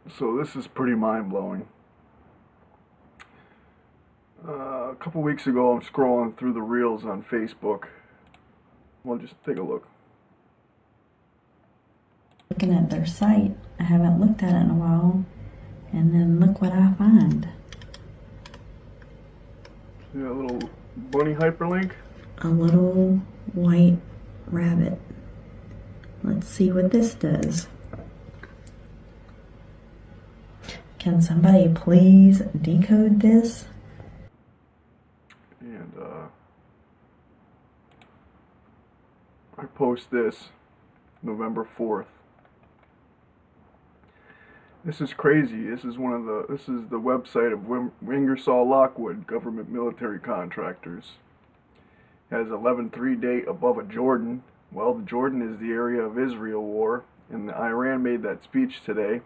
So this is pretty mind-blowing. A couple weeks ago, I'm scrolling through the reels on Facebook. Well, just take a look. Looking at their site, I haven't looked at it in a while, and then look what I find. See that little bunny hyperlink? A little white rabbit. Let's see what this does. Can somebody please decode this? And I post this November 4th. This is crazy. This is the website of Ingersol Lockwood, government military contractors. Has 11/3 date above a Jordan. Well, the Jordan is the area of Israel war, and Iran made that speech today.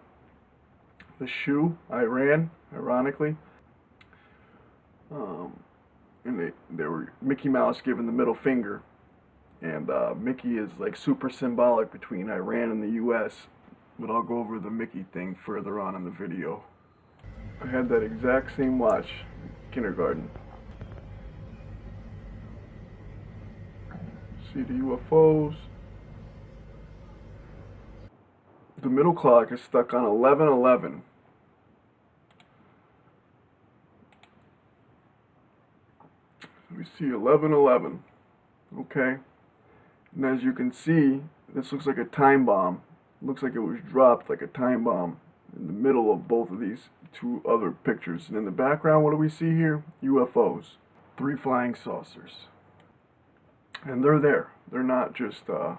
The shoe, Iran, ironically. And they were Mickey Mouse giving the middle finger. And Mickey is like super symbolic between Iran and the U.S., but I'll go over the Mickey thing further on in the video. I had that exact same watch in kindergarten. See the UFOs. The middle clock is stuck on 11:11. We see 11:11. Okay. And as you can see, this looks like a time bomb. It looks like it was dropped like a time bomb in the middle of both of these two other pictures. And in the background, what do we see here? UFOs. 3 flying saucers. And they're there. They're not just, they're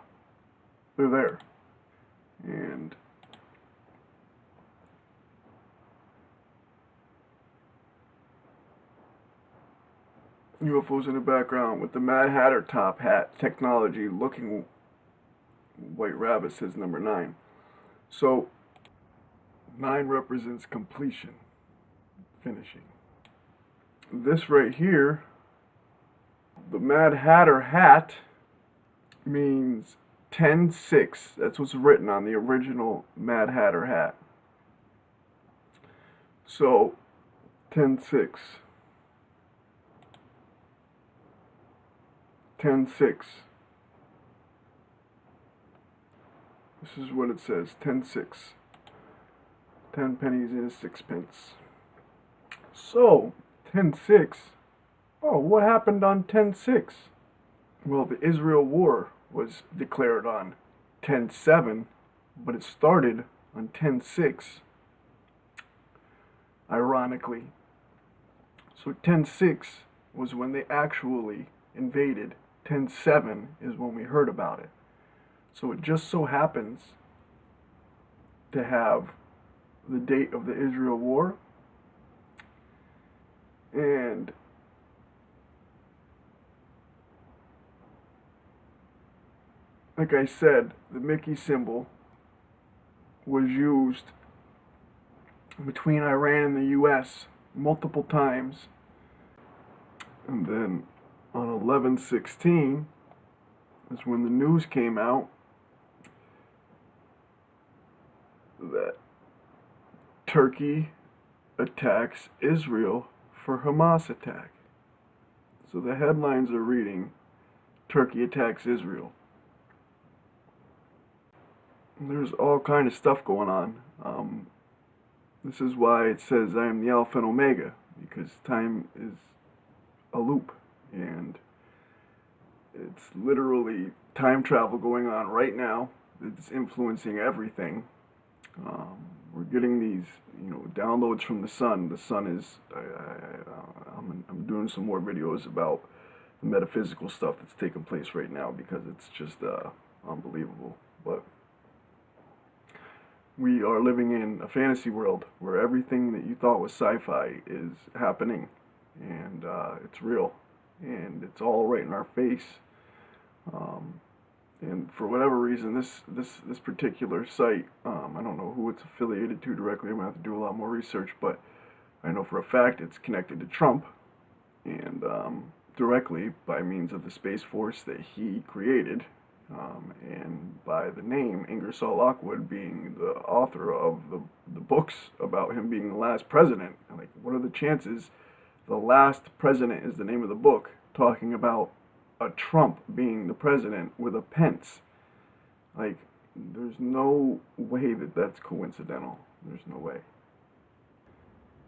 there. And UFOs in the background with the Mad Hatter top hat technology looking white rabbit says number 9. So 9 represents completion, finishing. This right here, the Mad Hatter hat, means 10-6. That's what's written on the original Mad Hatter hat. So 10-6. 10-6. This is what it says, 10-6. 10 pennies and a sixpence. So, 10-6. Oh, what happened on 10-6? Well, the Israel war was declared on 10-7, but it started on 10-6, ironically. So 10-6 was when they actually invaded. 10-7 is when we heard about it. So it just so happens to have the date of the Israel war, and like I said, the Mickey symbol was used between Iran and the US multiple times. And then on 11/16 is when the news came out that Turkey attacks Israel for Hamas attack. So the headlines are reading, Turkey attacks Israel. And there's all kind of stuff going on. This is why it says I am the Alpha and Omega, because time is a loop, and it's literally time travel going on right now. It's influencing everything. We're getting these, downloads from the sun. The sun is. I'm doing some more videos about the metaphysical stuff that's taking place right now because it's just unbelievable. But we are living in a fantasy world where everything that you thought was sci-fi is happening, and it's real, and it's all right in our face. And for whatever reason, this particular site, I don't know who it's affiliated to directly. I'm gonna have to do a lot more research, but I know for a fact it's connected to Trump, and directly by means of the Space Force that he created. and by the name Ingersoll Lockwood being the author of the books about him being the last president. Like, what are the chances the last president is the name of the book, talking about a Trump being the president with a Pence? Like, there's no way that that's coincidental. There's no way.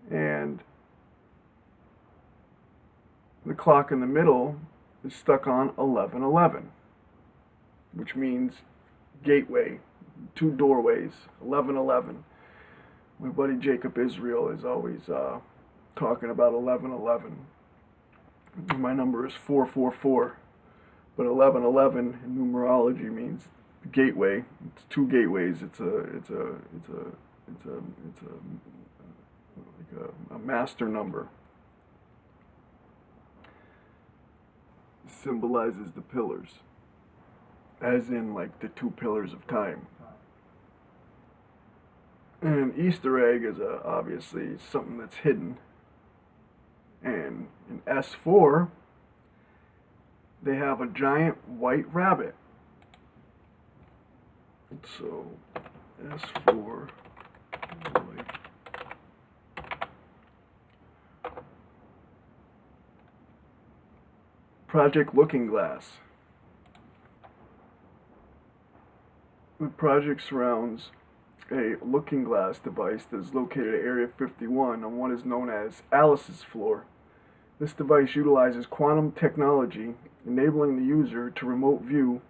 And the clock in the middle is stuck on 11:11, which means gateway, two doorways, 11:11. My buddy Jacob Israel is always talking about 11:11. My number is 444, but 11:11 in numerology means gateway. It's two gateways. Like a master number. It symbolizes the pillars, as in like the two pillars of time. And an Easter egg is obviously something that's hidden. And in S4, they have a giant white rabbit. So S4, Project Looking Glass. The project surrounds a looking glass device that is located at Area 51 on what is known as Alice's floor. This device utilizes quantum technology, enabling the user to remote view.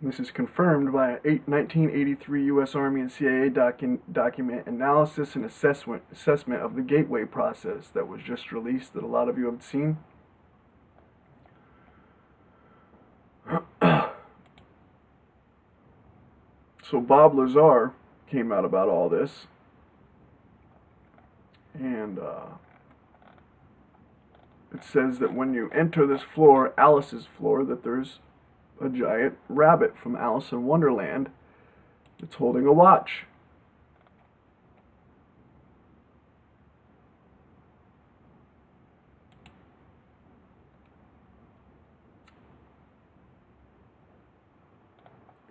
This is confirmed by a 1983 U.S. Army and CIA document analysis and assessment of the gateway process that was just released that a lot of you have seen. So Bob Lazar came out about all this, and it says that when you enter this floor, Alice's floor, that there's a giant rabbit from Alice in Wonderland that's holding a watch.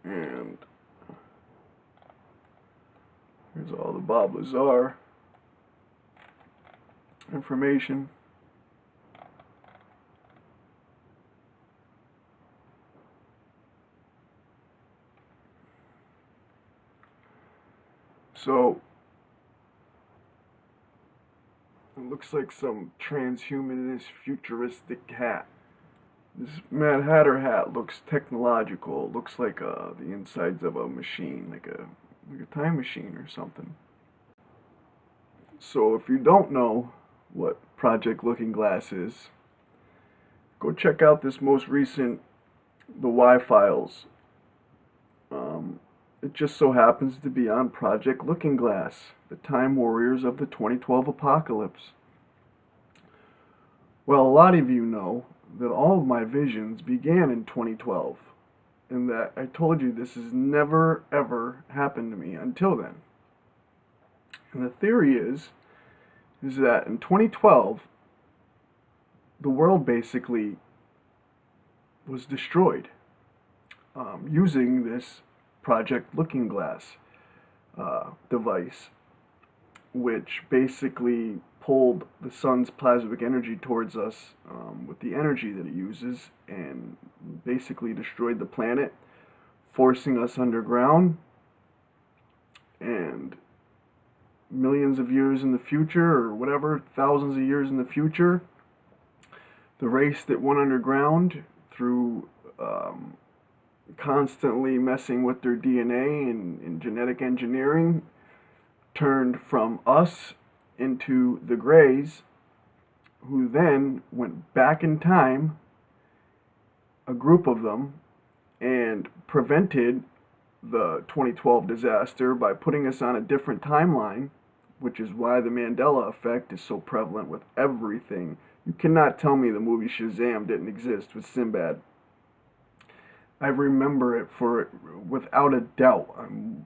And here's all the Bob Lazar information. So it looks like some transhumanist futuristic hat. This Mad Hatter hat looks technological. It looks like the insides of a machine, like a time machine or something. So if you don't know what Project Looking Glass is, go check out this most recent The Y Files. It just so happens to be on Project Looking Glass, the Time Warriors of the 2012 Apocalypse. Well, a lot of you know that all of my visions began in 2012, and that I told you this has never ever happened to me until then. And the theory is that in 2012, the world basically was destroyed using this Project Looking Glass device, which basically pulled the sun's plasmic energy towards us with the energy that it uses, and basically destroyed the planet, forcing us underground. And millions of years in the future, or whatever, thousands of years in the future, the race that went underground through constantly messing with their DNA and genetic engineering turned from us into the Greys, who then went back in time, a group of them, and prevented the 2012 disaster by putting us on a different timeline, which is why the Mandela effect is so prevalent with everything. You cannot tell me the movie Shazam didn't exist with Sinbad. I remember it without a doubt.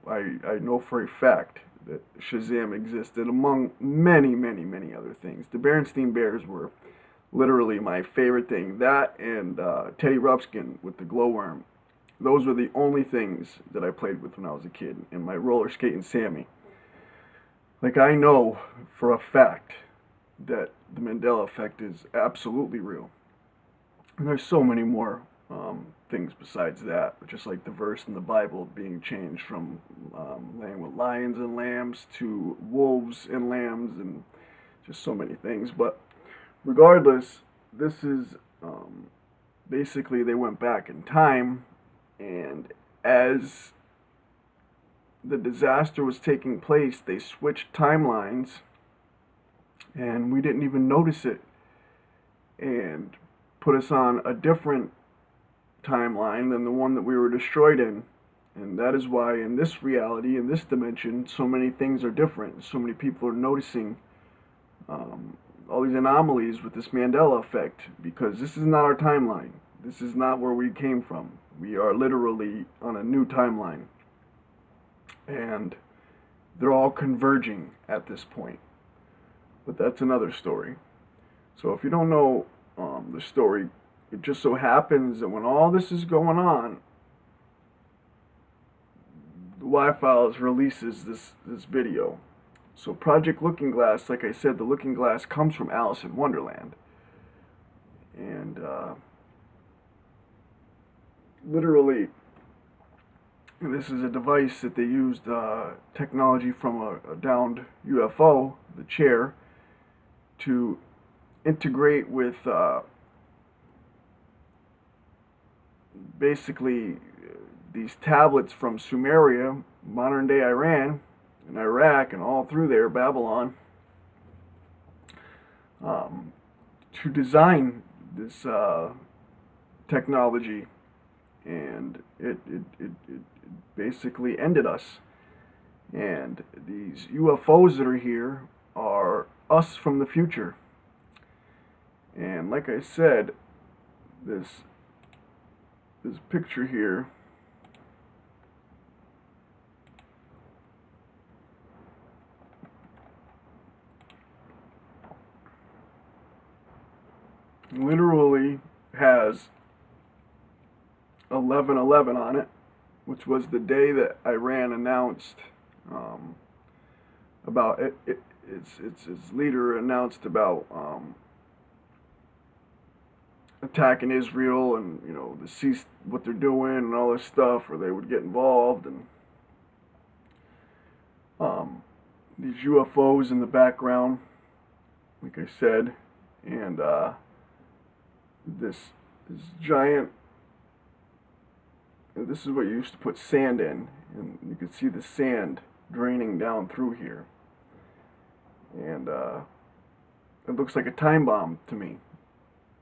I know for a fact that Shazam existed, among many, many, many other things. The Berenstain Bears were literally my favorite thing. That and Teddy Ruxpin with the glowworm. those were the only things that I played with when I was a kid, and my roller skating Sammy. Like, I know for a fact that the Mandela effect is absolutely real. And there's so many more things besides that, just like the verse in the Bible being changed from laying with lions and lambs to wolves and lambs, and just so many things. But regardless, this is basically they went back in time, and as the disaster was taking place, they switched timelines, and we didn't even notice it, and put us on a different timeline than the one that we were destroyed in. And that is why in this reality, in this dimension, so many things are different. So many people are noticing all these anomalies with this Mandela effect, because this is not our timeline. This is not where we came from. We are literally on a new timeline. And they're all converging at this point. But that's another story. So if you don't know the story, it just so happens that when all this is going on, the Y-Files releases this video. So Project Looking Glass, like I said, the Looking Glass comes from Alice in Wonderland. And literally, this is a device that they used technology from a downed UFO, the chair, to integrate with basically these tablets from Sumeria, modern day Iran, and Iraq, and all through there, Babylon, to design this technology. And it basically ended us. And these UFOs that are here are us from the future. And like I said, this picture here literally has 11/11 on it, which was the day that Iran announced about it. Its leader announced about attacking Israel, and to cease what they're doing and all this stuff, or they would get involved. And these UFOs in the background, like I said, and this giant. And this is what you used to put sand in, and you could see the sand draining down through here. And it looks like a time bomb to me.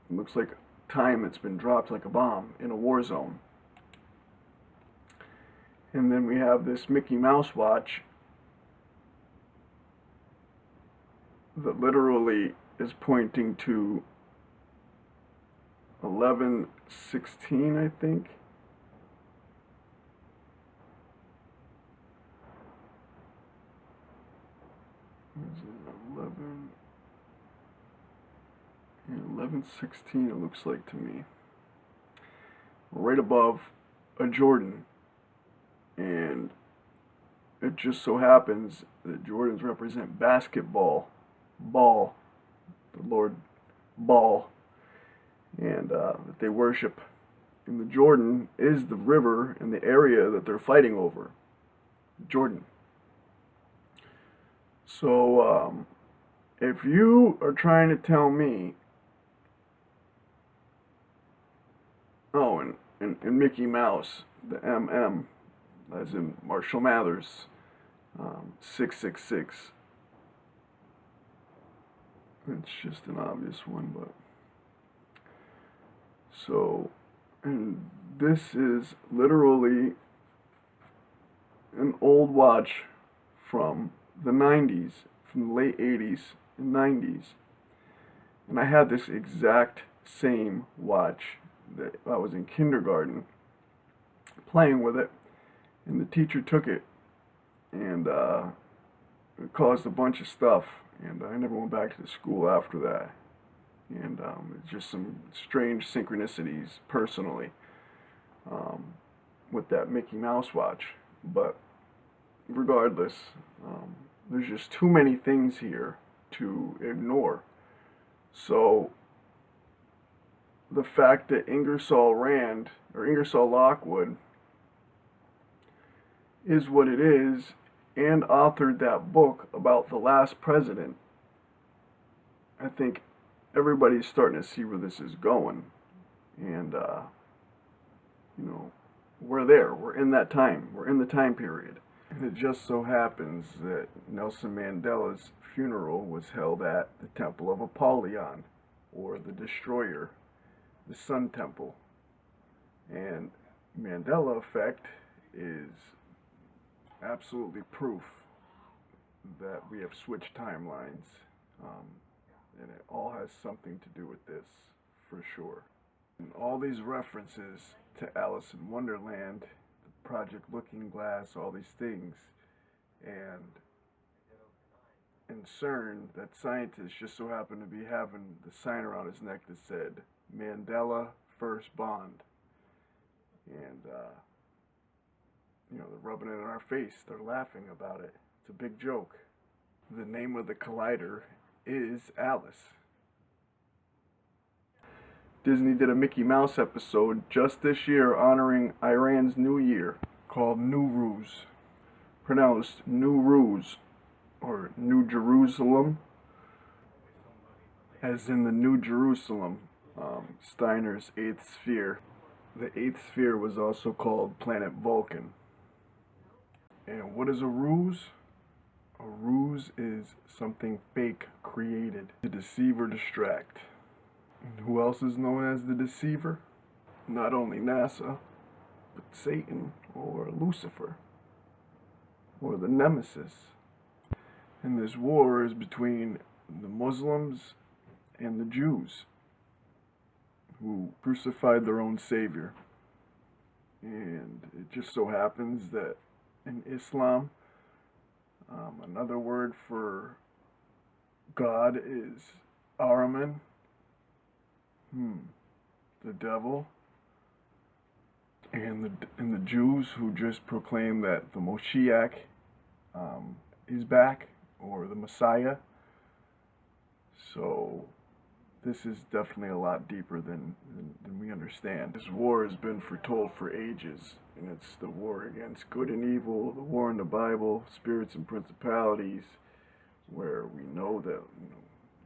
It looks like time that's been dropped like a bomb in a war zone. And then we have this Mickey Mouse watch that literally is pointing to 11/16, I think. Is it 11? Yeah, 11/16 it looks like to me. Right above a Jordan. And it just so happens that Jordans represent basketball, ball, the Lord ball, and that they worship. And the Jordan is the river in the area that they're fighting over. Jordan. So, if you are trying to tell me, oh, and Mickey Mouse, the MM, as in Marshall Mathers, 666. It's just an obvious one, but. So, and this is literally an old watch from the 90s, from the late 80s and 90s. And I had this exact same watch that I was in kindergarten playing with it, and the teacher took it, and it caused a bunch of stuff, and I never went back to the school after that. And it's just some strange synchronicities personally. with that Mickey Mouse watch. But regardless, there's just too many things here to ignore. So the fact that Ingersoll Lockwood is what it is and authored that book about the last president, I think everybody's starting to see where this is going. And, we're there. We're in that time. We're in the time period. And it just so happens that Nelson Mandela's funeral was held at the Temple of Apollyon, or the Destroyer, the Sun Temple. And Mandela effect is absolutely proof that we have switched timelines. And it all has something to do with this, for sure. And all these references to Alice in Wonderland, the Project Looking Glass, all these things, and CERN, that scientist just so happened to be having the sign around his neck that said, Mandela First Bond. And, they're rubbing it in our face. They're laughing about it. It's a big joke. The name of the collider is Alice. Disney did a Mickey Mouse episode just this year honoring Iran's New Year called Nowruz, pronounced Nowruz, or New Jerusalem, as in the New Jerusalem, Steiner's eighth sphere. The eighth sphere was also called planet Vulcan. And what is a ruse? A ruse is something fake created to deceive or distract. And who else is known as the deceiver? Not only NASA, but Satan or Lucifer or the Nemesis. And this war is between the Muslims and the Jews, who crucified their own Savior. And it just so happens that in Islam, another word for God is Ahriman, the devil. And the Jews who just proclaim that the Moshiach is back, or the Messiah. So this is definitely a lot deeper than we understand. This war has been foretold for ages, and it's the war against good and evil, the war in the Bible, spirits and principalities, where we know that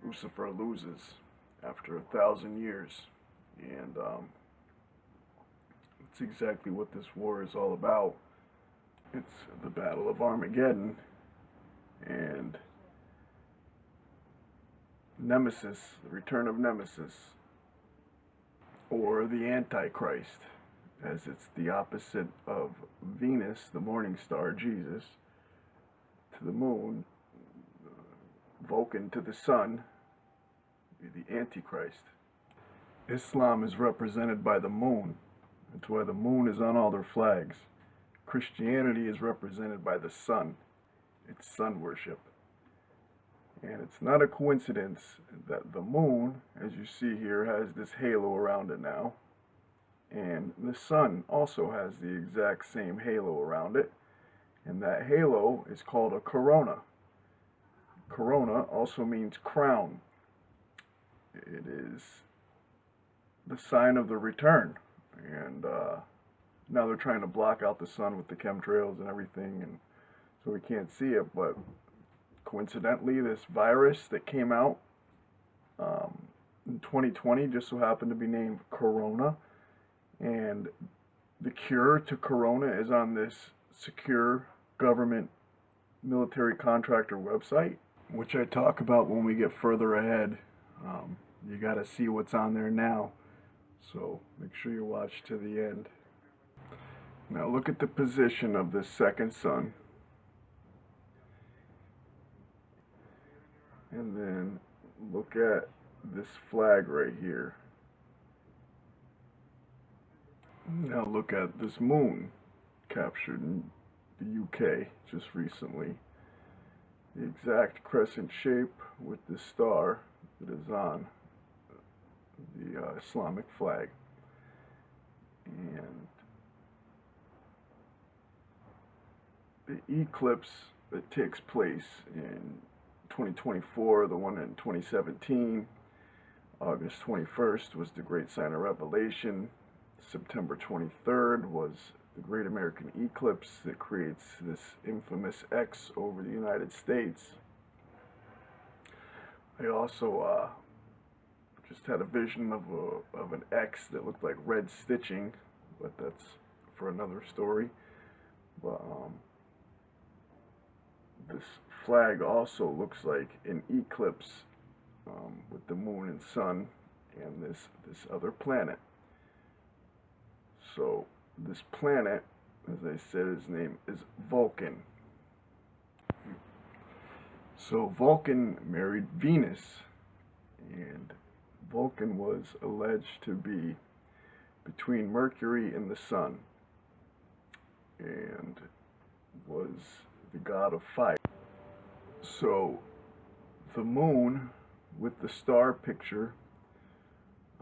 Lucifer loses after 1,000 years. And it's exactly what this war is all about. It's the Battle of Armageddon, and Nemesis, the return of Nemesis, or the Antichrist, as it's the opposite of Venus, the morning star, Jesus, to the moon, Vulcan to the sun, the Antichrist. Islam is represented by the moon. That's why the moon is on all their flags. Christianity is represented by the sun. It's sun worship. And it's not a coincidence that the moon, as you see here, has this halo around it now. And the sun also has the exact same halo around it. And that halo is called a corona. Corona also means crown. It is the sign of the return. And now they're trying to block out the sun with the chemtrails and everything, and so we can't see it. But coincidentally, this virus that came out in 2020 just so happened to be named Corona, and the cure to Corona is on this secure government military contractor website, which I talk about when we get further ahead. You got to see what's on there now, so make sure you watch to the end. Now look at the position of this second sun, and then look at this flag right here. Now look at this moon captured in the UK just recently. The exact crescent shape with the star that is on the Islamic flag. And the eclipse that takes place in 2024, the one in 2017, August 21st was the Great Sign of Revelation. September 23rd was the Great American Eclipse that creates this infamous X over the United States. I also just had a vision of an X that looked like red stitching, but that's for another story. But this flag also looks like an eclipse with the moon and sun and this other planet. So this planet, as I said, his name is Vulcan. So Vulcan married Venus, and Vulcan was alleged to be between Mercury and the sun, and was the god of fire. So the moon with the star picture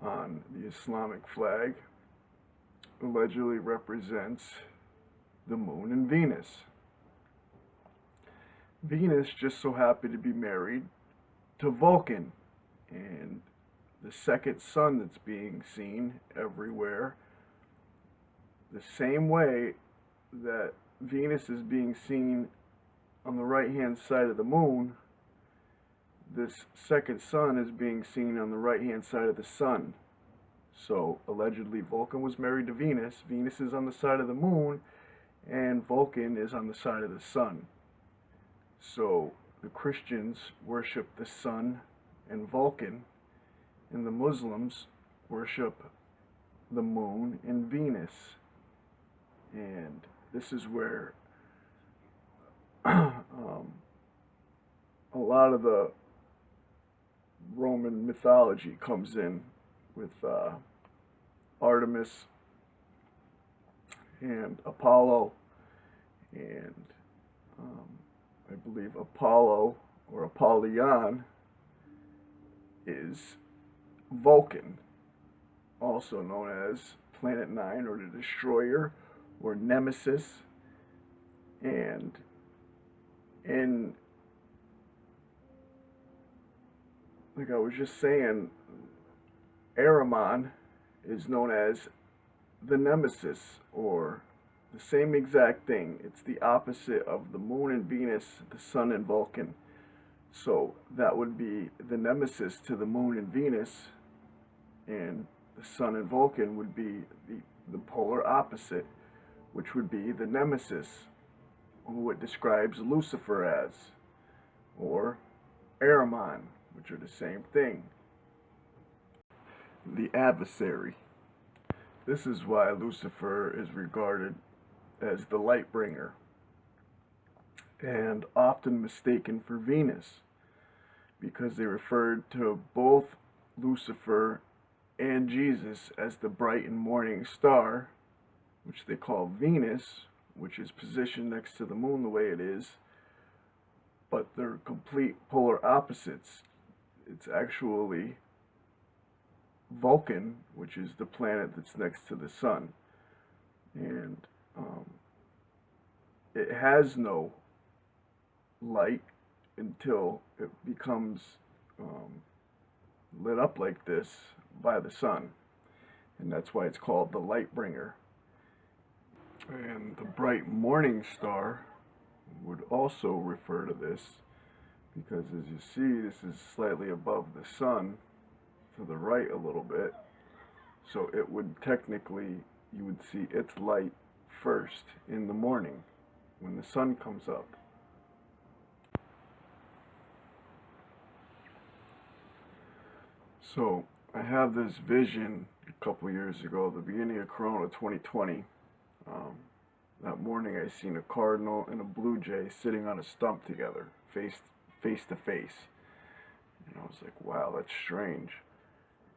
on the Islamic flag allegedly represents the moon and Venus. Venus just so happened to be married to Vulcan, and the second sun that's being seen everywhere, the same way that Venus is being seen on the right hand side of the moon, this second sun is being seen on the right hand side of the sun. So allegedly Vulcan was married to Venus, Venus is on the side of the moon, and Vulcan is on the side of the sun. So the Christians worship the sun and Vulcan, and the Muslims worship the moon and Venus. And this is where a lot of the Roman mythology comes in with Artemis and Apollo, and I believe Apollo or Apollyon is Vulcan, also known as Planet 9 or the Destroyer or Nemesis. And like I was just saying, Ahriman is known as the Nemesis, or the same exact thing. It's the opposite of the moon and Venus, the sun and Vulcan. So that would be the nemesis to the moon and Venus, and the sun and Vulcan would be the polar opposite, which would be the nemesis, who it describes Lucifer as, or Ahriman, which are the same thing. The adversary. This is why Lucifer is regarded as the light bringer, and often mistaken for Venus, because they referred to both Lucifer and Jesus as the bright and morning star, which they call Venus, which is positioned next to the moon the way it is, but they're complete polar opposites. It's actually Vulcan, which is the planet that's next to the sun, and it has no light until it becomes lit up like this by the sun, and that's why it's called the light bringer. And the bright morning star would also refer to this, because as you see, this is slightly above the sun to the right a little bit, so it would technically, you would see its light first in the morning when the sun comes up. So I have this vision a couple years ago, the beginning of Corona 2020. That morning I seen a cardinal and a blue jay sitting on a stump together, face to face. And I was like, wow, that's strange.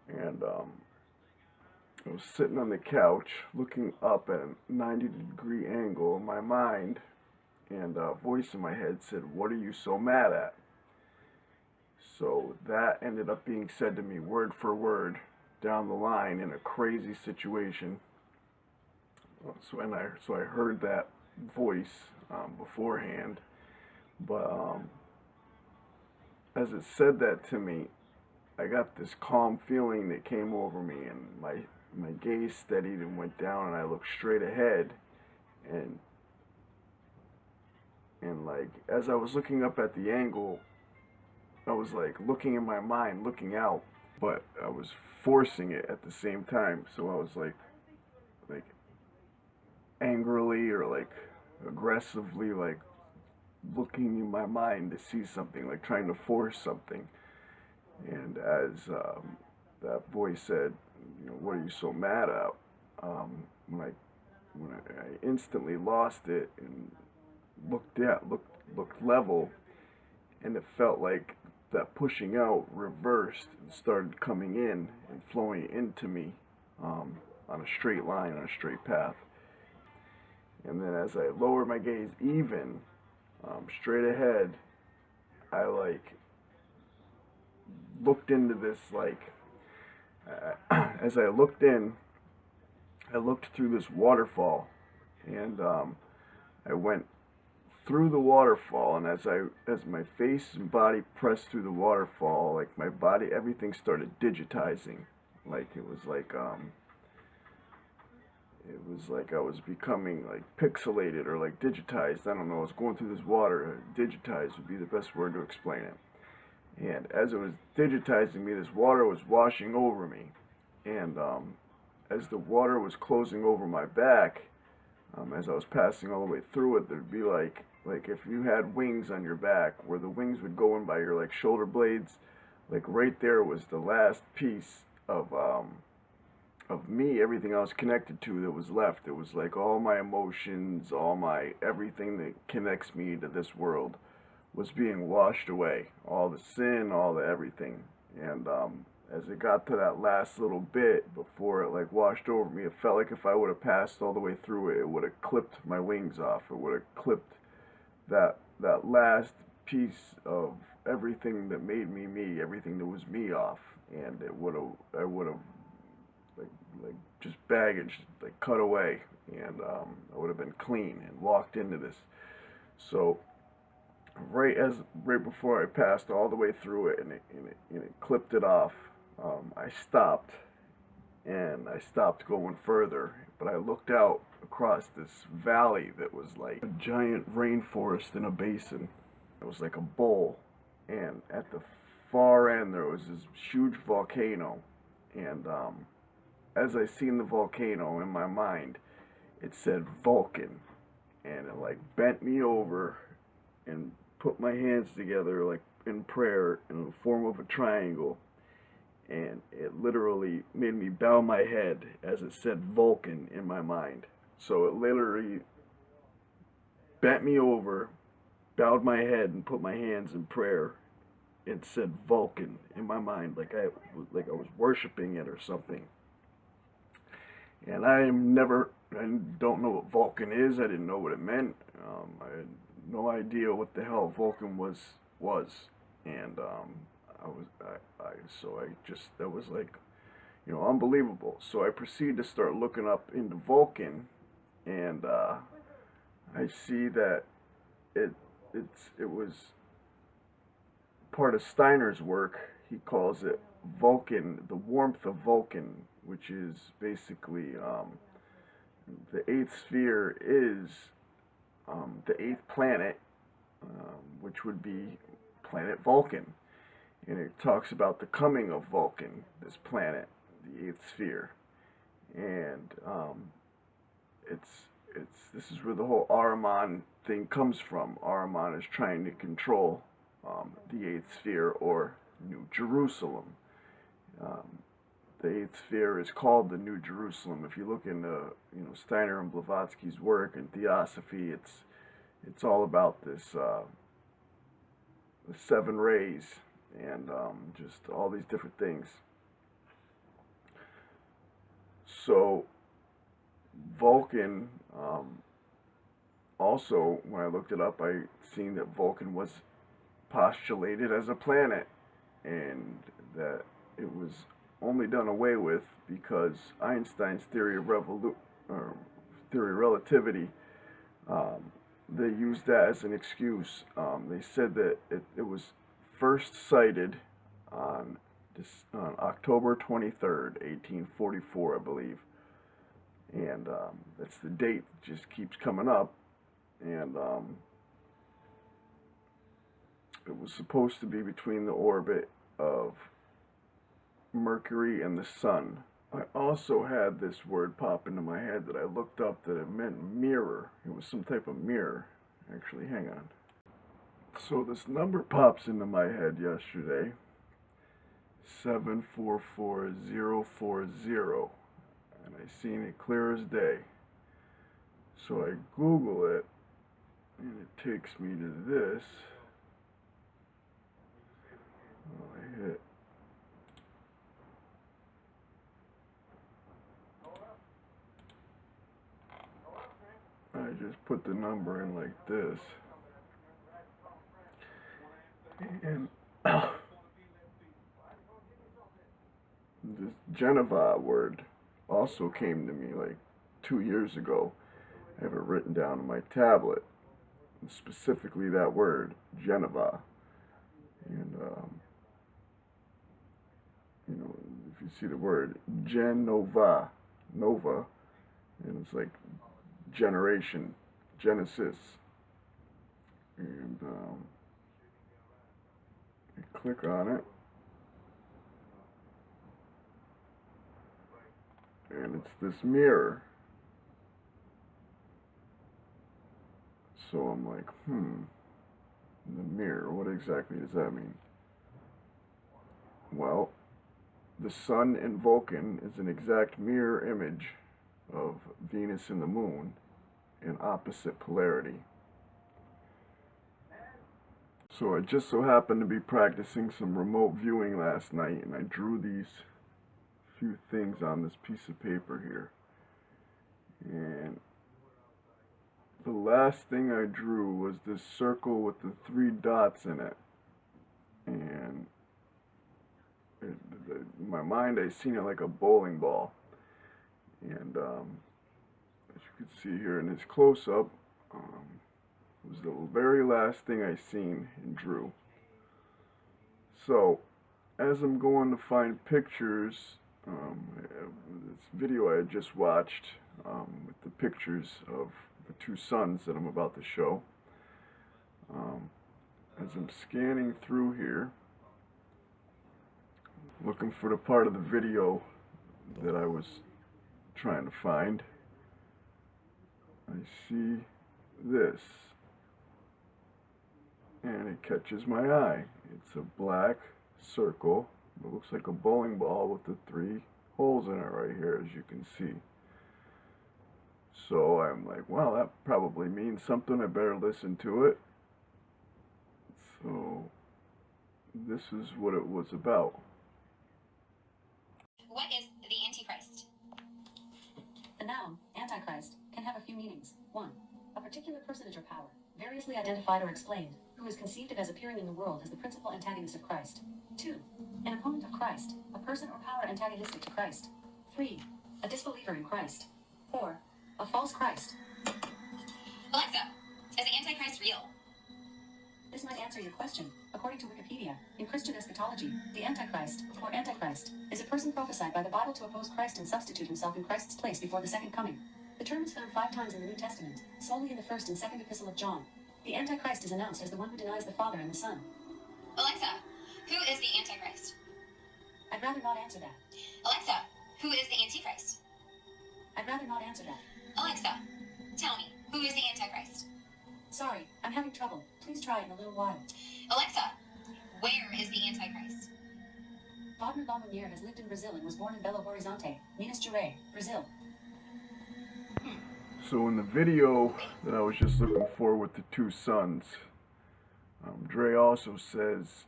And I was sitting on the couch looking up at a 90-degree angle in my mind, and a voice in my head said, "What are you so mad at?" So that ended up being said to me word for word down the line in a crazy situation. So I heard that voice beforehand. But as it said that to me, I got this calm feeling that came over me, and my gaze steadied and went down, and I looked straight ahead, and like as I was looking up at the angle, I was like looking in my mind, looking out, but I was forcing it at the same time. So I was like angrily or like aggressively like looking in my mind to see something, like trying to force something. And as that voice said, what are you so mad at? When I instantly lost it and looked level, and it felt like that pushing out reversed and started coming in and flowing into me, on a straight line, on a straight path. And then as I lowered my gaze even, straight ahead, I like looked into this as I looked in, I looked through this waterfall, and I went through the waterfall, and as my face and body pressed through the waterfall, like my body, everything started digitizing. Like it was like I was becoming like pixelated or like digitized. I don't know. I was going through this water. Digitized would be the best word to explain it. And as it was digitizing me, this water was washing over me. And as the water was closing over my back, as I was passing all the way through it, there'd be like if you had wings on your back, where the wings would go in by your like shoulder blades, like right there was the last piece of me, everything I was connected to that was left. It was like all my emotions, all my everything that connects me to this world was being washed away. All the sin, all the everything. And as it got to that last little bit before it like washed over me, it felt like if I would have passed all the way through it, it would have clipped my wings off. It would have clipped that last piece of everything that made me me, everything that was me off, and I would have like like just baggage like cut away, and I would have been clean and walked into this. So right before I passed all the way through it, and it clipped it off, I stopped, and I stopped going further, but I looked out across this valley that was like a giant rainforest in a basin. It was like a bowl, and at the far end there was this huge volcano, and as I seen the volcano in my mind, it said Vulcan, and it like bent me over and put my hands together like in prayer in the form of a triangle, and it literally made me bow my head as it said Vulcan in my mind. So it literally bent me over, bowed my head, and put my hands in prayer. It said Vulcan in my mind, like I was worshiping it or something. And I don't know what Vulcan is. I didn't know what it meant. I had no idea what the hell Vulcan was, and so I just that was like, unbelievable. So I proceeded to start looking up into Vulcan, and I see that it was part of Steiner's work. He calls it Vulcan, the warmth of Vulcan, which is basically the eighth sphere is the eighth planet, which would be planet Vulcan. And it talks about the coming of Vulcan, this planet, the eighth sphere. And this is where the whole Ahriman thing comes from. Ahriman is trying to control the eighth sphere, or New Jerusalem. The eighth sphere is called the New Jerusalem. If you look into Steiner and Blavatsky's work and Theosophy, it's all about this the seven rays, and just all these different things. So Vulcan, also when I looked it up, I seen that Vulcan was postulated as a planet, and that it was only done away with because Einstein's theory of relativity they used that as an excuse. They said that it was first sighted on on October 23rd, 1844, I believe. And that's the date that just keeps coming up. And it was supposed to be between the orbit of Mercury and the Sun. I also had this word pop into my head that I looked up that it meant mirror. It was some type of mirror. Actually, hang on. So this number pops into my head yesterday. 744040. And I seen it clear as day. So I Google it, and it takes me to this. I hit. I just put the number in like this. And this Geneva word also came to me like 2 years ago. I have it written down on my tablet, and specifically that word, Geneva. And you know, if you see the word Genova, Nova, and it's like generation, Genesis. And I click on it, and it's this mirror. So I'm like, the mirror, what exactly does that mean? Well, the sun in Vulcan is an exact mirror image of Venus and the moon in opposite polarity. So I just so happened to be practicing some remote viewing last night, and I drew these few things on this piece of paper here. And the last thing I drew was this circle with the 3 dots in it. And in my mind, I seen it like a bowling ball. And as you can see here in this close-up, it was the very last thing I seen and drew. So, as I'm going to find pictures, this video I had just watched with the pictures of the 2 suns that I'm about to show, as I'm scanning through here, looking for the part of the video that I was trying to find, I see this, and it catches my eye. It's a black circle. It looks like a bowling ball with the 3 holes in it right here, as you can see. So I'm like, wow, that probably means something. I better listen to it. So this is what it was about. What is the Antichrist? The noun, Antichrist, can have a few meanings. 1. A particular personage or power, variously identified or explained, who is conceived of as appearing in the world as the principal antagonist of Christ. 2. An opponent of Christ, a person or power antagonistic to Christ. 3. A disbeliever in Christ. 4. A false Christ. Alexa, is the Antichrist real? This might answer your question. According to Wikipedia, in Christian eschatology, the Antichrist, or Antichrist, is a person prophesied by the Bible to oppose Christ and substitute himself in Christ's place before the second coming. The term is found 5 times in the New Testament, solely in the 1st and 2nd epistle of John. The Antichrist is announced as the one who denies the Father and the Son. Alexa, who is the Antichrist? I'd rather not answer that. Alexa, who is the Antichrist? I'd rather not answer that. Alexa, tell me, who is the Antichrist? Sorry, I'm having trouble. Please try it in a little while. Alexa, where is the Antichrist? Wagner Lamounier has lived in Brazil and was born in Belo Horizonte, Minas Gerais, Brazil. So in the video that I was just looking for with the 2 suns, Dre also says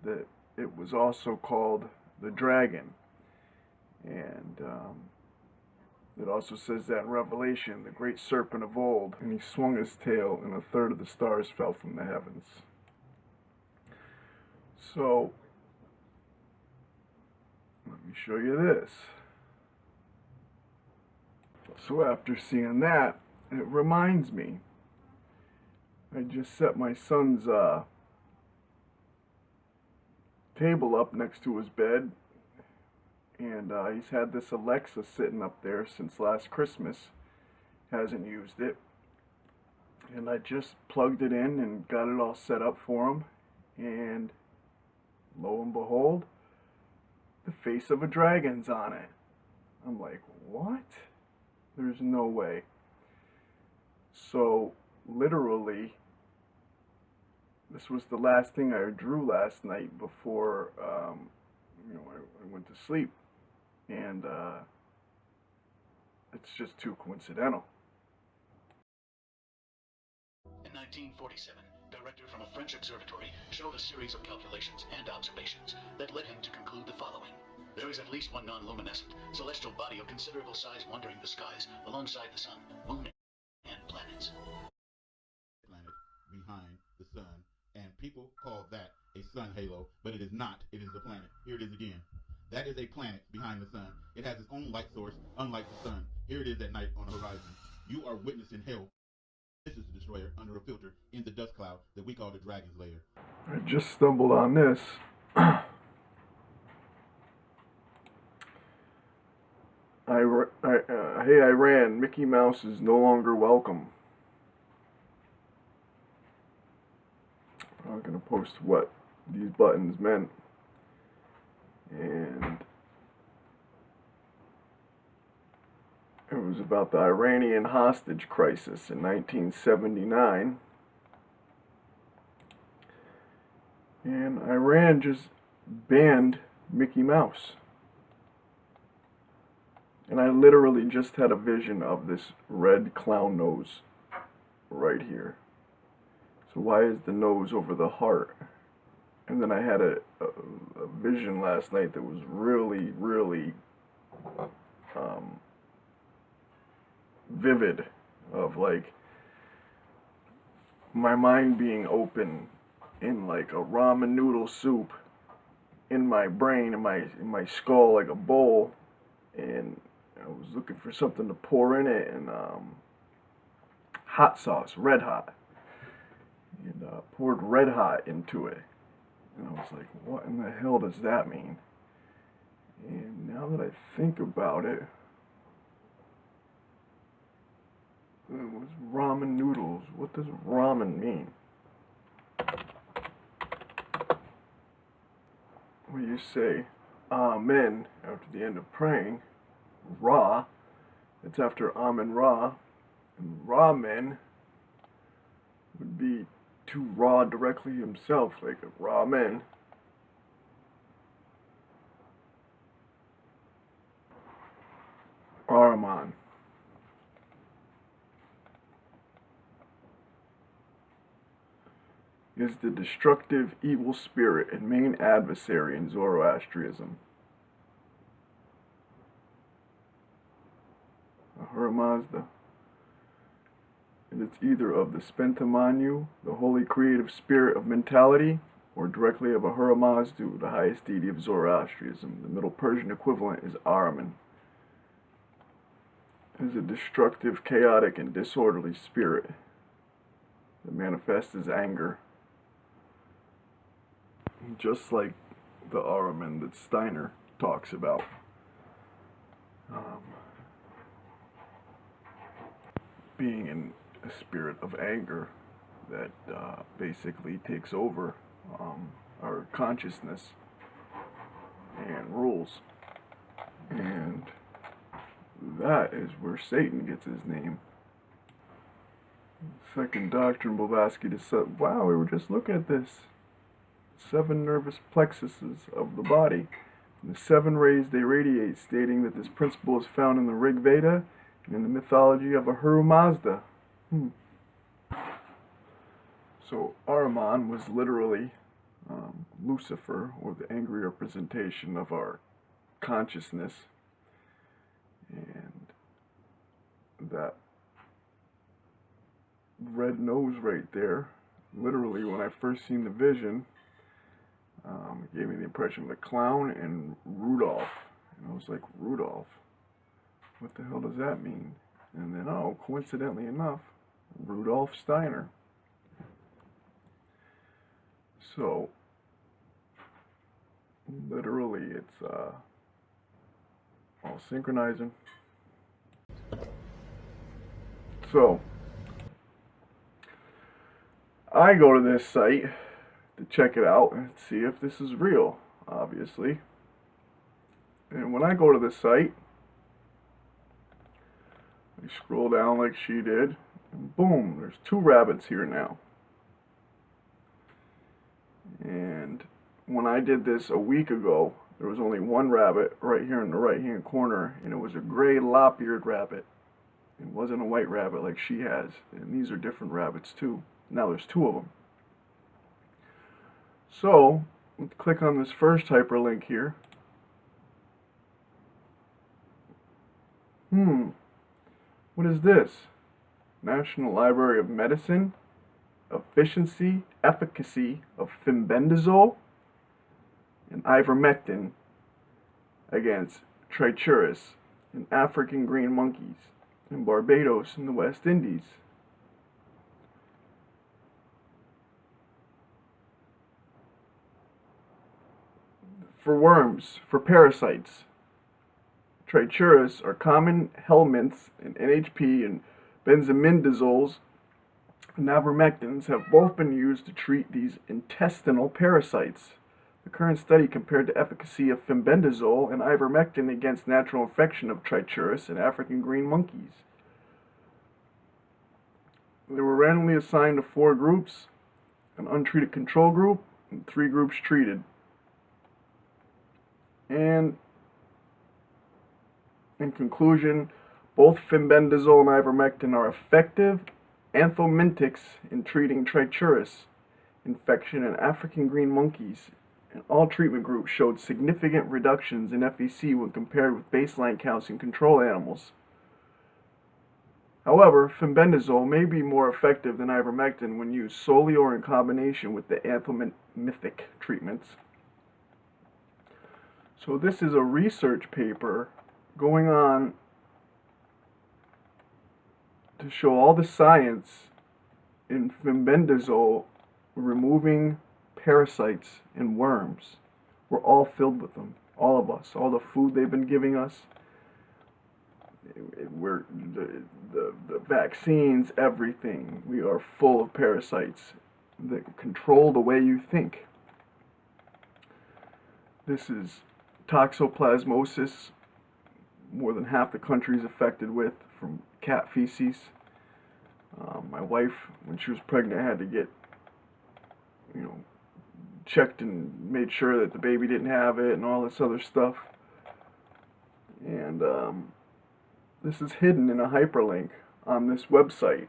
that it was also called the dragon. And it also says that in Revelation, the great serpent of old, and he swung his tail, and 1/3 of the stars fell from the heavens. So, let me show you this. So after seeing that, It reminds me, I just set my son's table up next to his bed, and he's had this Alexa sitting up there since last Christmas. Hasn't used it, and I just plugged it in and got it all set up for him, and lo and behold, the face of a dragon's on it. I'm like, what? There's no way. So literally, this was the last thing I drew last night before I went to sleep, and it's just too coincidental. In 1947, director from a French observatory showed a series of calculations and observations that led him to conclude the following. There is at least one non-luminescent celestial body of considerable size wandering the skies alongside the sun, moon, and planets. Planet behind the sun, and people call that a sun halo, but it is not. It is the planet. Here it is again. That is a planet behind the sun. It has its own light source, unlike the sun. Here it is at night on the horizon. You are witnessing hell. This is the destroyer under a filter in the dust cloud that we call the dragon's lair. I just stumbled on this. Hey Iran, Mickey Mouse is no longer welcome. I'm going to post what these buttons meant. And it was about the Iranian hostage crisis in 1979. And Iran just banned Mickey Mouse. And I literally just had a vision of this red clown nose right here. So why is the nose over the heart? And then I had a vision last night that was really, really vivid, of like my mind being open in like a ramen noodle soup in my brain, in my skull, like a bowl, and I was looking for something to pour in it, and hot sauce, red hot, and poured red hot into it, and I was like, what in the hell does that mean? And now that I think about it, it was ramen noodles. What does ramen mean? When you say Amen after the end of praying, Ra, it's after Amen Ra, and Ramen would be to Ra directly himself, like a ramen. Ahriman. Is the destructive evil spirit and main adversary in Zoroastrianism. Ahura Mazda. And it's either of the Spentamanyu, the holy creative spirit of mentality, or directly of Ahura Mazda, the highest deity of Zoroastrianism. The Middle Persian equivalent is Ahriman. It is a destructive, chaotic, and disorderly spirit that manifests as anger. Just like the Ahriman that Steiner talks about. Being in a spirit of anger that basically takes over our consciousness and rules. And that is where Satan gets his name. Second doctrine, Blavatsky said, wow, we were just looking at this. 7 nervous plexuses of the body. And the 7 rays they radiate, stating that this principle is found in the Rig Veda and in the mythology of Ahura Mazda. So Ahriman was literally Lucifer, or the angry representation of our consciousness. And that red nose right there, literally when I first seen the vision, it gave me the impression of the clown and Rudolph. And I was like, Rudolph? What the hell does that mean? And then, oh, coincidentally enough, Rudolf Steiner. So, literally, it's all synchronizing. So, I go to this site to check it out and see if this is real, obviously. And when I go to this site, I scroll down like she did, and boom, there's 2 rabbits here now. And when I did this a week ago, there was only 1 rabbit right here in the right hand corner, and it was a gray lop-eared rabbit. It wasn't a white rabbit like she has, and these are different rabbits too. Now there's 2 of them. So, let's click on this first hyperlink here. What is this? National Library of Medicine, efficacy of fenbendazole and ivermectin against trichuris in African green monkeys in Barbados in the West Indies. For worms, for parasites, trichuris are common helminths, and NHP and benzimidazoles and ivermectins have both been used to treat these intestinal parasites. The current study compared the efficacy of fenbendazole and ivermectin against natural infection of trichuris in African green monkeys. They were randomly assigned to 4 groups, an untreated control group, and 3 groups treated. And in conclusion, both fenbendazole and ivermectin are effective anthelmintics in treating trichuris infection in African green monkeys, and all treatment groups showed significant reductions in FEC when compared with baseline counts in control animals. However, fenbendazole may be more effective than ivermectin when used solely or in combination with the anthelmintic treatments. So this is a research paper going on to show all the science in fenbendazole removing parasites in worms. We're all filled with them, all of us, all the food they've been giving us, we're the vaccines, everything. We are full of parasites that control the way you think. This is toxoplasmosis, more than half the country is affected with from cat feces. My wife, when she was pregnant, had to get, checked and made sure that the baby didn't have it and all this other stuff. And this is hidden in a hyperlink on this website.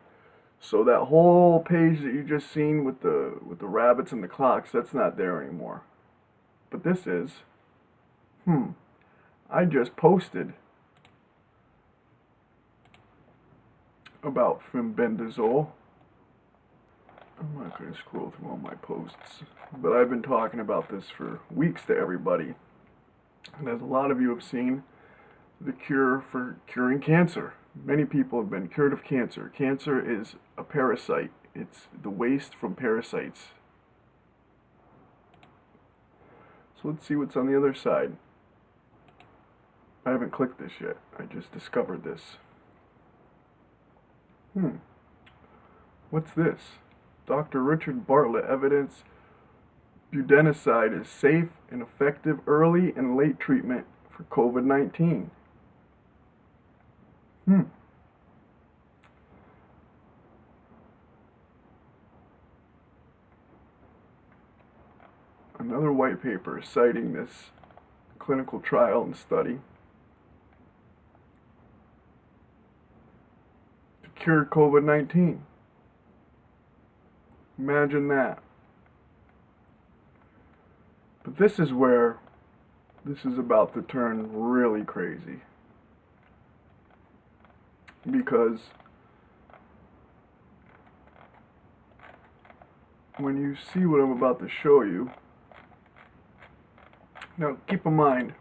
So that whole page that you just seen with the rabbits and the clocks, that's not there anymore. But this is. I just posted about fenbendazole. I'm not going to scroll through all my posts, but I've been talking about this for weeks to everybody. And as a lot of you have seen, the cure for curing cancer. Many people have been cured of cancer. Cancer is a parasite. It's the waste from parasites. So let's see what's on the other side. I haven't clicked this yet. I just discovered this. What's this? Dr. Richard Bartlett evidence budesonide is safe and effective early and late treatment for COVID-19. Another white paper citing this clinical trial and study to cure COVID-19. Imagine that. But this is where this is about to turn really crazy. Because when you see what I'm about to show you, now keep in mind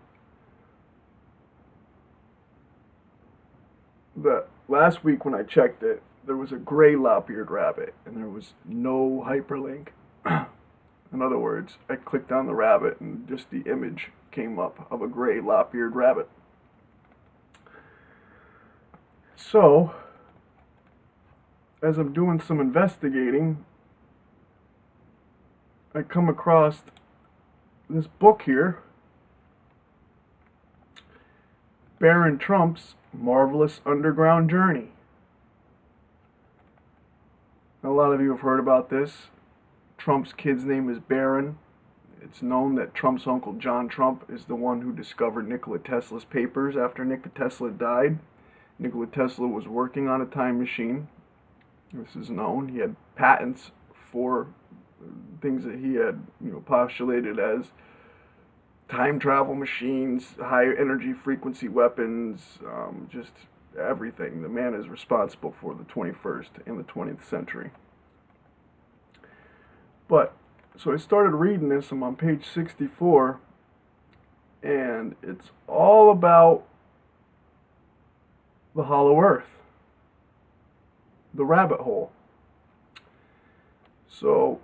that last week when I checked it, there was a gray lop-eared rabbit, and there was no hyperlink. In other words, I clicked on the rabbit, and just the image came up of a gray lop-eared rabbit. So, as I'm doing some investigating, I come across this book here, Baron Trump's Marvelous Underground Journey. A lot of you have heard about this. Trump's kid's name is Baron. It's known that Trump's uncle John Trump is the one who discovered Nikola Tesla's papers after Nikola Tesla died. Nikola Tesla was working on a time machine. This is known. He had patents for things that he had, postulated as time travel machines, high energy frequency weapons, just everything. The man is responsible for the 21st and the 20th century. But, so I started reading this. I'm on page 64, and it's all about the hollow earth, the rabbit hole. So,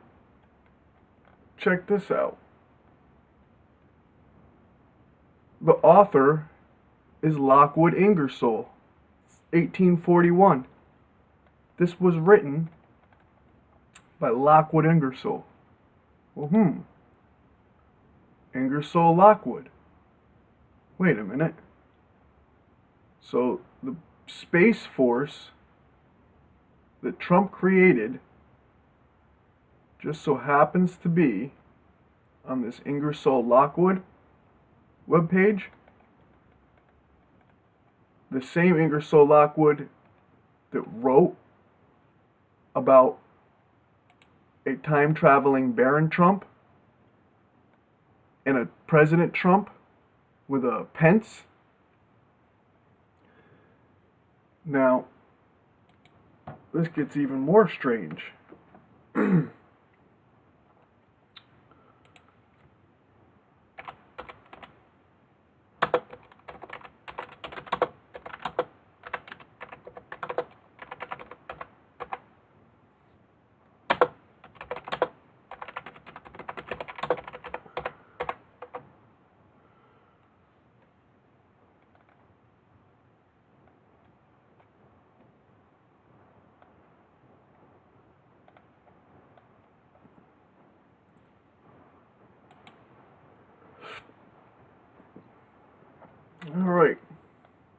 check this out. The author is Lockwood Ingersol, 1841. This was written by Lockwood Ingersol. Well, Ingersol Lockwood. Wait a minute. So the Space Force that Trump created just so happens to be on this Ingersol Lockwood webpage. The same Ingersol Lockwood that wrote about a time-traveling Baron Trump and a President Trump with a Pence. Now, this gets even more strange. Alright.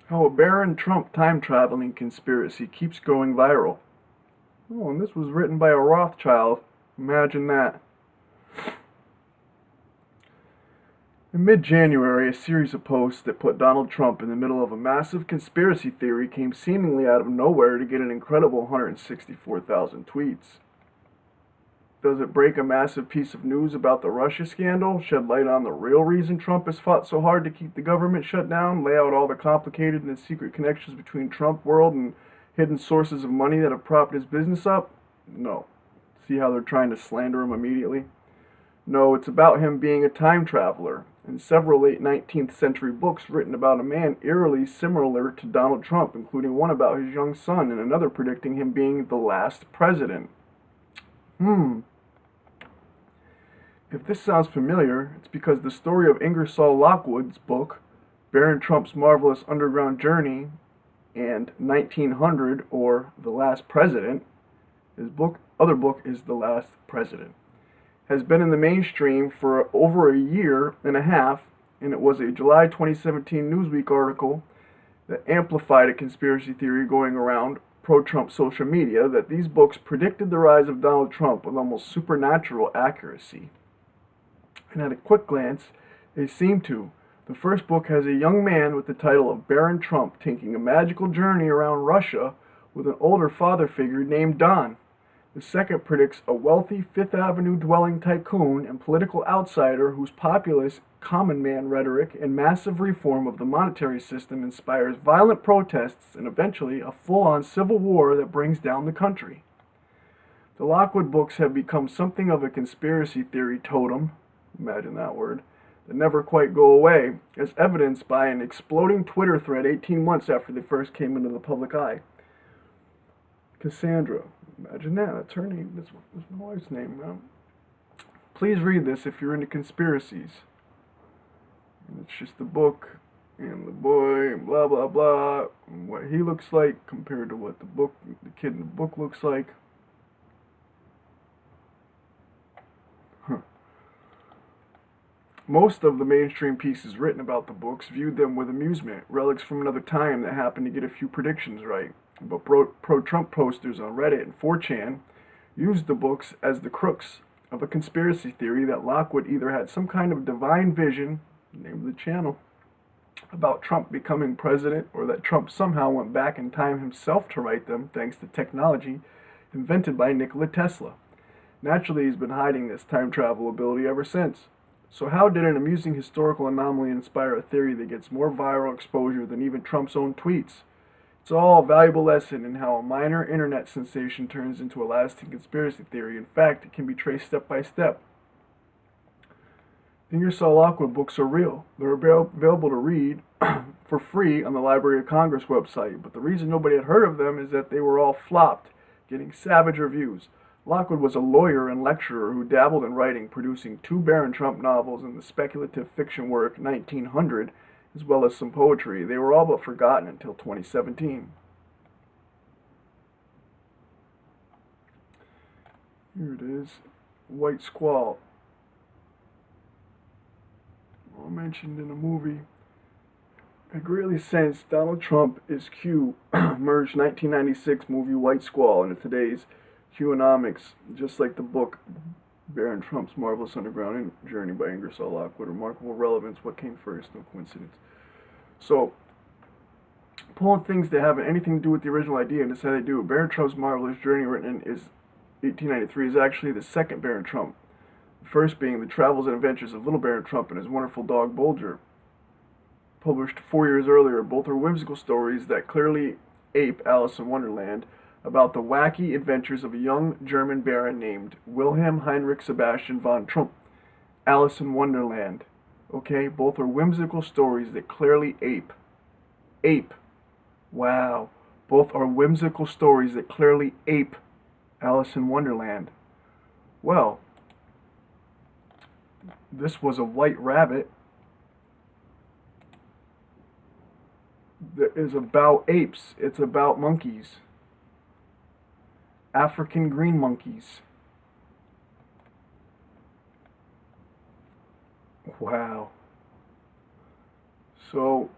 How a Baron Trump time-traveling conspiracy keeps going viral. Oh, and this was written by a Rothschild. Imagine that. In mid-January, a series of posts that put Donald Trump in the middle of a massive conspiracy theory came seemingly out of nowhere to get an incredible 164,000 tweets. Does it break a massive piece of news about the Russia scandal, shed light on the real reason Trump has fought so hard to keep the government shut down, lay out all the complicated and secret connections between Trump world and hidden sources of money that have propped his business up? No. See how they're trying to slander him immediately? No, it's about him being a time traveler, and several late 19th century books written about a man eerily similar to Donald Trump, including one about his young son and another predicting him being the last president. If this sounds familiar, it's because the story of Ingersoll Lockwood's book, Baron Trump's Marvelous Underground Journey, and 1900, or The Last President, his other book is The Last President, has been in the mainstream for over a year and a half, and it was a July 2017 Newsweek article that amplified a conspiracy theory going around pro-Trump social media that these books predicted the rise of Donald Trump with almost supernatural accuracy. And at a quick glance, they seem to. The first book has a young man with the title of Baron Trump taking a magical journey around Russia with an older father figure named Don. The second predicts a wealthy Fifth Avenue dwelling tycoon and political outsider whose populist common man rhetoric and massive reform of the monetary system inspires violent protests and eventually a full-on civil war that brings down the country. The Lockwood books have become something of a conspiracy theory totem, imagine that word, that never quite go away, as evidenced by an exploding Twitter thread 18 months after they first came into the public eye. Cassandra. Imagine that. That's her name. That's my wife's name. Please read this if you're into conspiracies. And it's just the book and the boy and blah blah blah, and what he looks like compared to what the kid in the book looks like. Most of the mainstream pieces written about the books viewed them with amusement, relics from another time that happened to get a few predictions right. But pro-Trump posters on Reddit and 4chan used the books as the crux of a conspiracy theory that Lockwood either had some kind of divine vision, name of the channel, about Trump becoming president, or that Trump somehow went back in time himself to write them thanks to technology invented by Nikola Tesla. Naturally, he's been hiding this time travel ability ever since. So how did an amusing historical anomaly inspire a theory that gets more viral exposure than even Trump's own tweets? It's all a valuable lesson in how a minor internet sensation turns into a lasting conspiracy theory. In fact, it can be traced step by step. Ingersol Lockwood books are real. They're available to read for free on the Library of Congress website, but the reason nobody had heard of them is that they were all flopped, getting savage reviews. Lockwood was a lawyer and lecturer who dabbled in writing, producing 2 Baron Trump novels and the speculative fiction work 1900, as well as some poetry. They were all but forgotten until 2017. Here it is. White Squall. All mentioned in a movie. I greatly sense Donald Trump is Q merged 1996 movie White Squall into today's Q-onomics, just like the book Baron Trump's Marvelous Underground Journey by Ingersol Lockwood. Remarkable relevance. What came first? No coincidence. So, pulling things that haven't anything to do with the original idea and decide they do. Baron Trump's Marvelous Journey, written in 1893, is actually the second Baron Trump. The first being The Travels and Adventures of Little Baron Trump and His Wonderful Dog Bulger, published 4 years earlier. Both are whimsical stories that clearly ape Alice in Wonderland, about the wacky adventures of a young German baron named Wilhelm Heinrich Sebastian von Trump. Alice in Wonderland. Okay, both are whimsical stories that clearly ape. Wow. Both are whimsical stories that clearly ape Alice in Wonderland. Well, this was a white rabbit that is about apes. It's about monkeys. African green monkeys. Wow. So,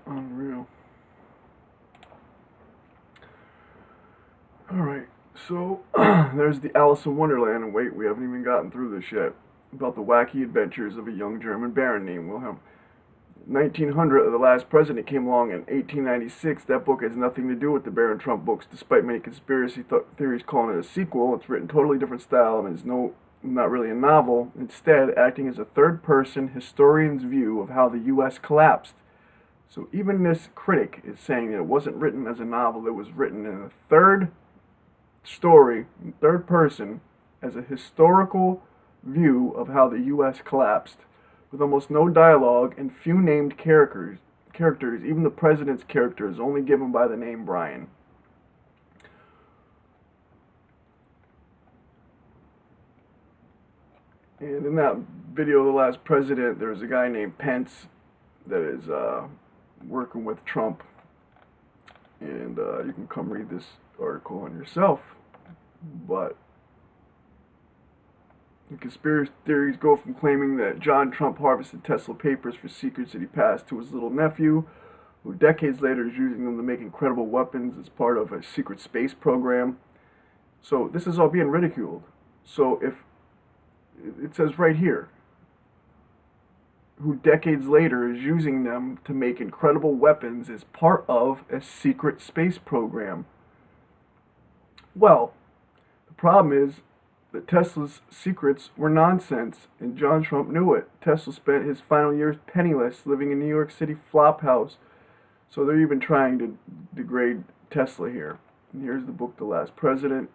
unreal. Alright, so there's the Alice in Wonderland, and wait, we haven't even gotten through this yet, about the wacky adventures of a young German baron named Wilhelm. 1900, the last president came along in 1896. That book has nothing to do with the Baron Trump books, despite many conspiracy theories calling it a sequel. It's written totally different style and is not really a novel, instead acting as a third-person historian's view of how the U.S. collapsed. So even this critic is saying that it wasn't written as a novel, it was written in a third story, in third person, as a historical view of how the U.S. collapsed, with almost no dialogue and few named characters. Even the president's character is only given by the name Brian. And in that video of the last president, there's a guy named Pence that is working with Trump. And you can come read this article on yourself. But the conspiracy theories go from claiming that John Trump harvested Tesla papers for secrets that he passed to his little nephew, who decades later is using them to make incredible weapons as part of a secret space program. So this is all being ridiculed. So if it says right here, who decades later is using them to make incredible weapons as part of a secret space program. Well, the problem is that Tesla's secrets were nonsense, and John Trump knew it. Tesla spent his final years penniless, living in New York City flophouse. So they're even trying to degrade Tesla here. And here's the book, The Last President.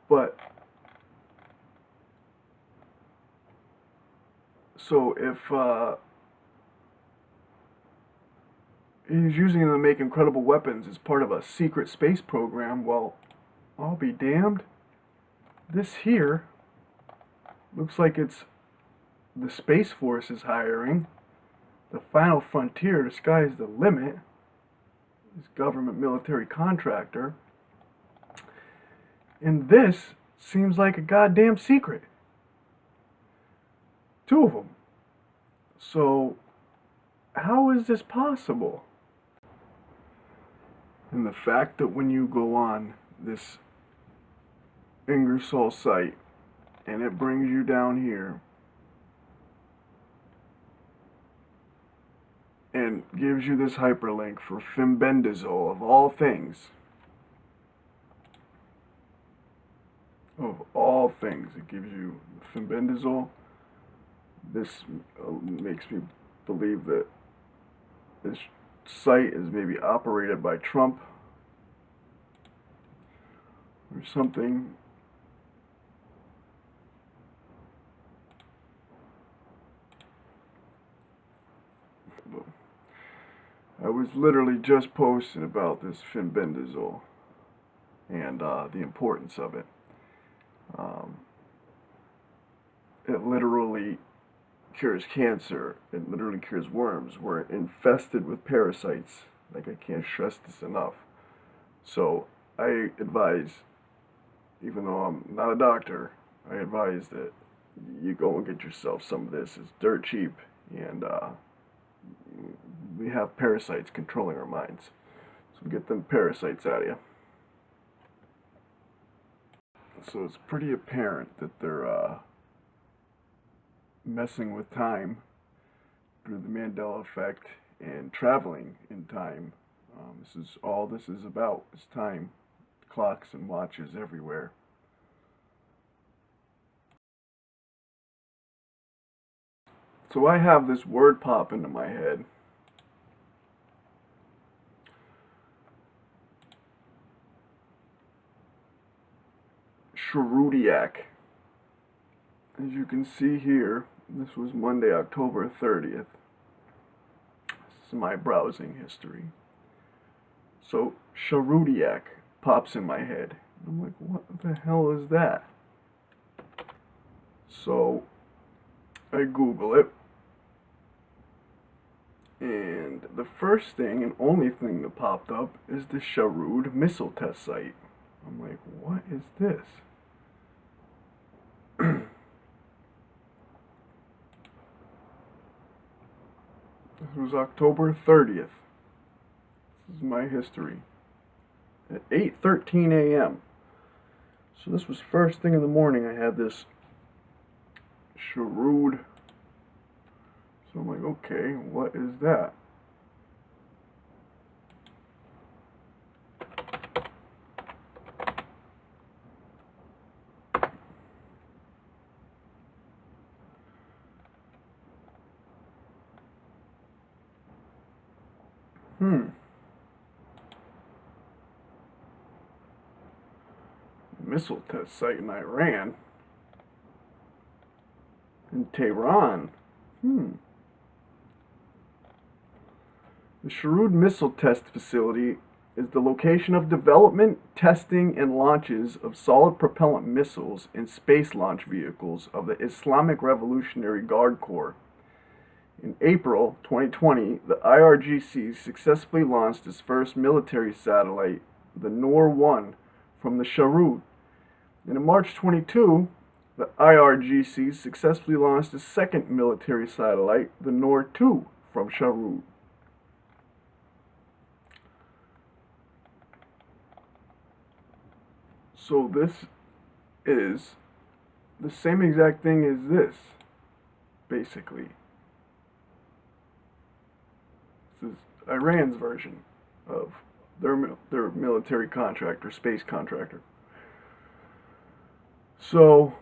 But so if he's using them to make incredible weapons as part of a secret space program, well, I'll be damned. This here looks like it's the Space Force is hiring. The final frontier, the sky's the limit. This government military contractor. And this seems like a goddamn secret. Two of them. So, how is this possible? And the fact that when you go on this Ingersol site and it brings you down here and gives you this hyperlink for fembendazole of all things. Of all things, it gives you fembendazole. This makes me believe that this site is maybe operated by Trump or something. I was literally just posting about this fembendazole and the importance of it. It literally cures cancer. It literally cures worms. We're infested with parasites. Like, I can't stress this enough. So I advise, even though I'm not a doctor, I advise that you go and get yourself some of this. It's dirt cheap, and we have parasites controlling our minds. So get them parasites out of you. So it's pretty apparent that they're messing with time through the Mandela effect and traveling in time. This is all this is about, is time. Clocks and watches everywhere. So I have this word pop into my head. Shrewdiak. As you can see here, this was Monday, October 30th. This is my browsing history. So, Shrewdiak pops in my head. I'm like, what the hell is that? So, I Google it. And the first thing and only thing that popped up is the Sharud missile test site. I'm like, what is this? This was October 30th. This is my history. At 8:13 a.m. So this was first thing in the morning. I had this Sharud. So I'm like, okay, what is that? Missile test site in Iran. In Tehran. The Sharud Missile Test Facility is the location of development, testing, and launches of solid propellant missiles and space launch vehicles of the Islamic Revolutionary Guard Corps. In April 2020, the IRGC successfully launched its first military satellite, the Noor-1, from the Sharud. And in March 22, the IRGC successfully launched its second military satellite, the Noor-2, from Sharud. So this is the same exact thing as this, basically. This is Iran's version of their military contractor, space contractor. So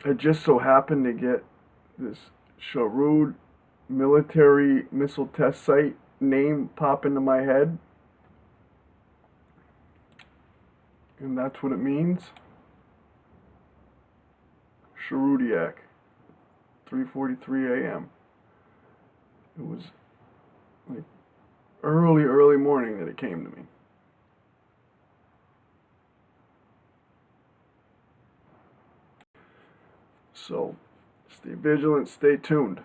I just so happened to get this Sharud military missile test site name pop into my head. And that's what it means. Sharudiak, 3:43 a.m. It was like early morning that it came to me. So, stay vigilant, stay tuned.